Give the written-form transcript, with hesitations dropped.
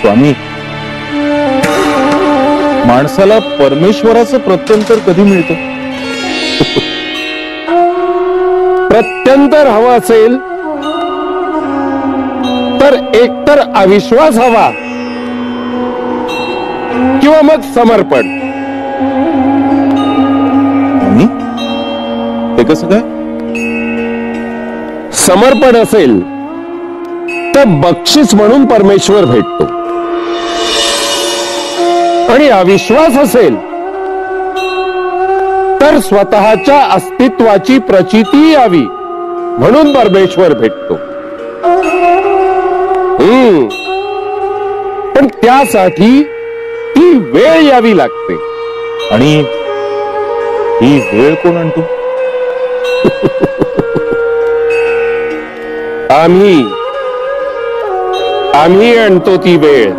स्वामी, माणसाला परमेश्वराचं प्रत्यंतर कधी मिळतं? प्रत्यंतर हवं असेल तर एकतर अविश्वास हवा किंवा मग समर्पण. आणि ते कसं काय? समर्पण असेल तर बक्षीस म्हणून परमेश्वर भेटतो, आणि अविश्वास असेल तर स्वतःच्या अस्तित्वाची प्रचिती यावी म्हणून परमेश्वर भेटतो. पण त्यासाठी ती वेळ यावी लागते. आणि ही वेळ कोण आणतो? आम्ही आणतो ती वेळ.